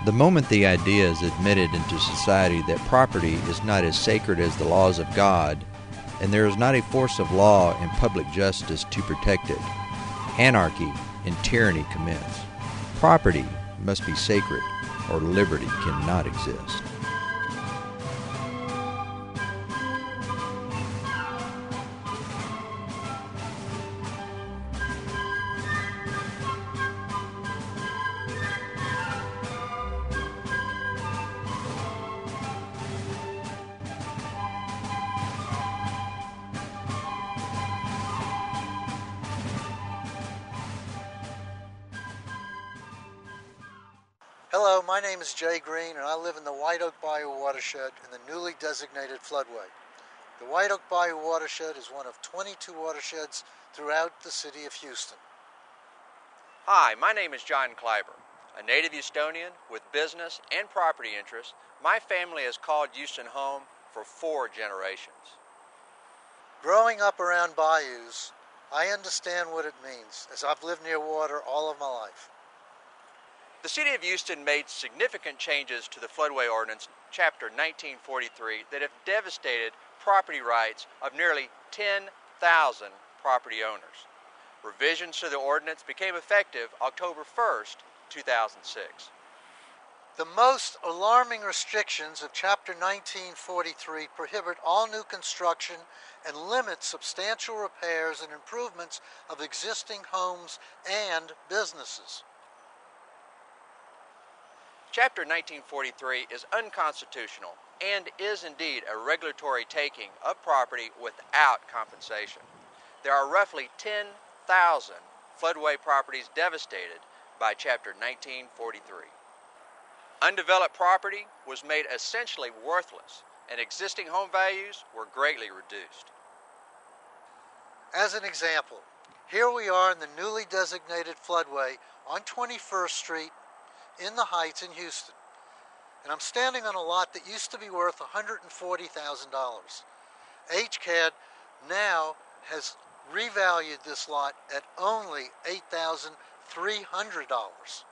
The moment the idea is admitted into society that property is not as sacred as the laws of God, and there is not a force of law and public justice to protect it, anarchy and tyranny commence. Property must be sacred, or liberty cannot exist. Hello, my name is Jay Green, and I live in the White Oak Bayou watershed in the newly designated floodway. The White Oak Bayou watershed is one of 22 watersheds throughout the city of Houston. Hi, my name is John Kleiber. A native Houstonian with business and property interests, my family has called Houston home for 4 generations. Growing up around bayous, I understand what it means, as I've lived near water all of my life. The City of Houston made significant changes to the Floodway Ordinance, Chapter 1943, that have devastated property rights of nearly 10,000 property owners. Revisions to the ordinance became effective October 1st, 2006. The most alarming restrictions of Chapter 1943 prohibit all new construction and limit substantial repairs and improvements of existing homes and businesses. Chapter 1943 is unconstitutional and is indeed a regulatory taking of property without compensation. There are roughly 10,000 floodway properties devastated by Chapter 1943. Undeveloped property was made essentially worthless, and existing home values were greatly reduced. As an example, here we are in the newly designated floodway on 21st Street in the Heights in Houston, and I'm standing on a lot that used to be worth $140,000. HCAD now has revalued this lot at only $8,300.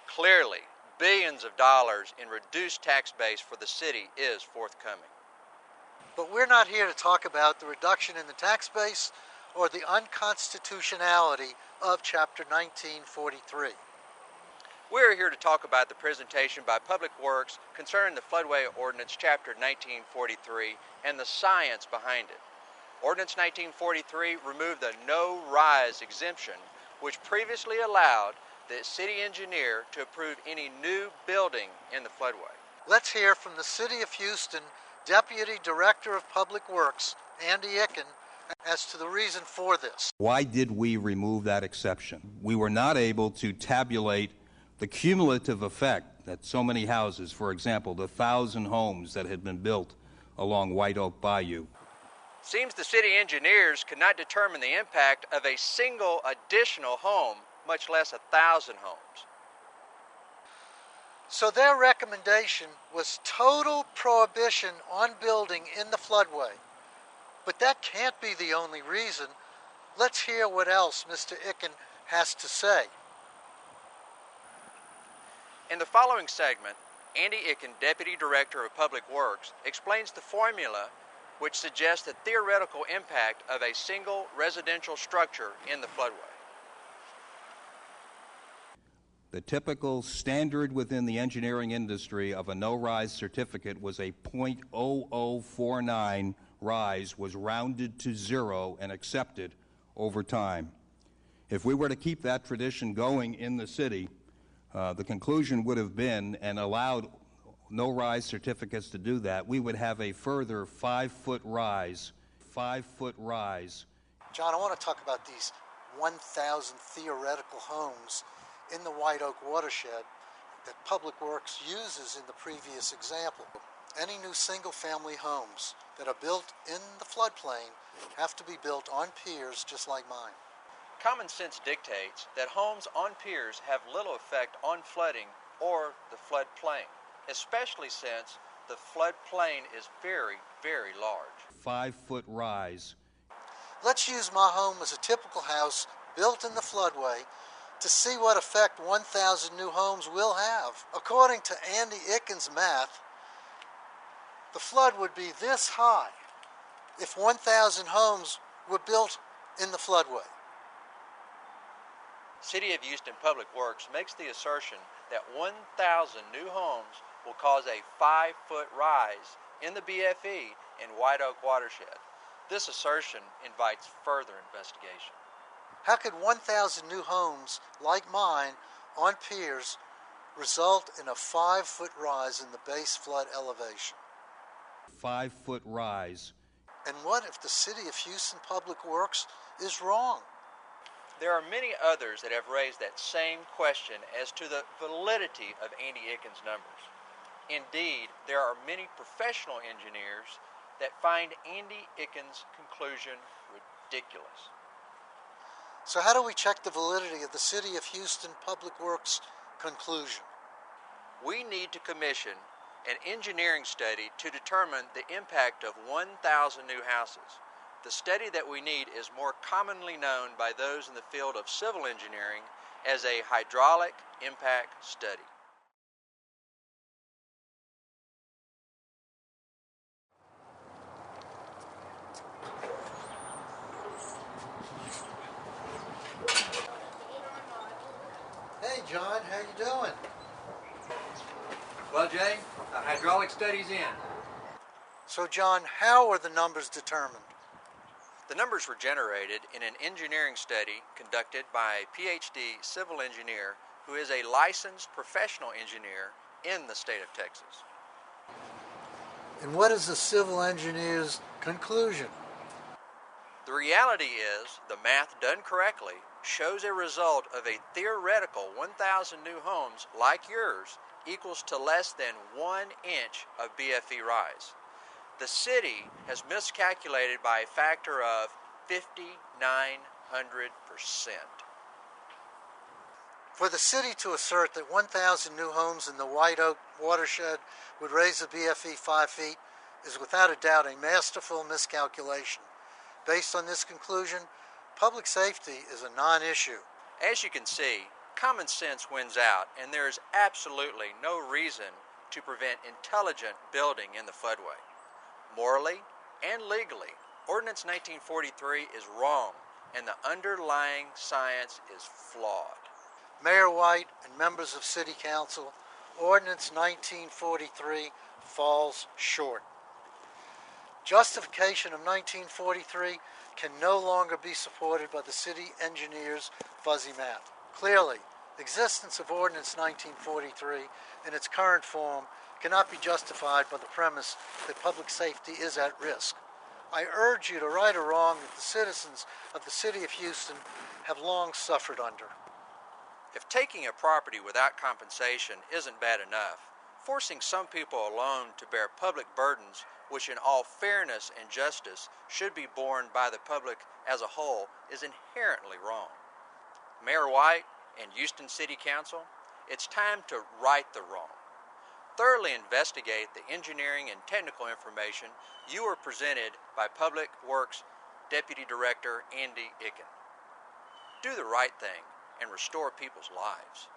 Clearly, billions of dollars in reduced tax base for the city is forthcoming. But we're not here to talk about the reduction in the tax base or the unconstitutionality of Chapter 1943. We're here to talk about the presentation by Public Works concerning the Floodway Ordinance Chapter 1943 and the science behind it. Ordinance 1943 removed the no-rise exemption, which previously allowed the city engineer to approve any new building in the floodway. Let's hear from the City of Houston Deputy Director of Public Works, Andy Icken, as to the reason for this. Why did we remove that exception? We were not able to tabulate the cumulative effect that so many houses, for example, the 1,000 homes that had been built along White Oak Bayou. Seems the city engineers could not determine the impact of a single additional home, much less 1,000 homes. So their recommendation was total prohibition on building in the floodway. But that can't be the only reason. Let's hear what else Mr. Icken has to say. In the following segment, Andy Icken, Deputy Director of Public Works, explains the formula which suggests the theoretical impact of a single residential structure in the floodway. The typical standard within the engineering industry of a no-rise certificate was a .0049 rise was rounded to 0 and accepted over time. If we were to keep that tradition going in the city, the conclusion would have been, and allowed no-rise certificates to do that, we would have a further 5-foot rise. 5-foot rise. John, I want to talk about these 1,000 theoretical homes in the White Oak watershed that Public Works uses in the previous example. Any new single-family homes that are built in the floodplain have to be built on piers just like mine. Common sense dictates that homes on piers have little effect on flooding or the floodplain, especially since the floodplain is very, very large. 5-foot rise. Let's use my home as a typical house built in the floodway to see what effect 1,000 new homes will have. According to Andy Icken's math, the flood would be this high if 1,000 homes were built in the floodway. City of Houston Public Works makes the assertion that 1,000 new homes will cause a 5-foot rise in the BFE in White Oak watershed. This assertion invites further investigation. How could 1,000 new homes like mine on piers result in a 5-foot rise in the base flood elevation? 5-foot rise. And what if the City of Houston Public Works is wrong? There are many others that have raised that same question as to the validity of Andy Icken's numbers. Indeed, there are many professional engineers that find Andy Icken's conclusion ridiculous. So how do we check the validity of the City of Houston Public Works conclusion? We need to commission an engineering study to determine the impact of 1,000 new houses. The study that we need is more commonly known by those in the field of civil engineering as a hydraulic impact study. Hey John, how you doing? Well, Jay, the hydraulic study's in. So John, how are the numbers determined? The numbers were generated in an engineering study conducted by a PhD civil engineer who is a licensed professional engineer in the state of Texas. And what is the civil engineer's conclusion? The reality is, the math done correctly shows a result of a theoretical 1,000 new homes like yours equals to less than 1 inch of BFE rise. The city has miscalculated by a factor of 5,900%. For the city to assert that 1,000 new homes in the White Oak watershed would raise the BFE 5 feet is without a doubt a masterful miscalculation. Based on this conclusion, public safety is a non-issue. As you can see, common sense wins out, and there is absolutely no reason to prevent intelligent building in the floodway. Morally and legally, Ordinance 1943 is wrong, and the underlying science is flawed. Mayor White and members of City Council, Ordinance 1943 falls short. Justification of 1943 can no longer be supported by the city engineer's fuzzy math. Clearly, the existence of Ordinance 1943 in its current form cannot be justified by the premise that public safety is at risk. I urge you to right a wrong that the citizens of the City of Houston have long suffered under. If taking a property without compensation isn't bad enough, forcing some people alone to bear public burdens which in all fairness and justice should be borne by the public as a whole is inherently wrong. Mayor White and Houston City Council, it's time to right the wrong. Thoroughly investigate the engineering and technical information you were presented by Public Works Deputy Director Andy Icken. Do the right thing and restore people's lives.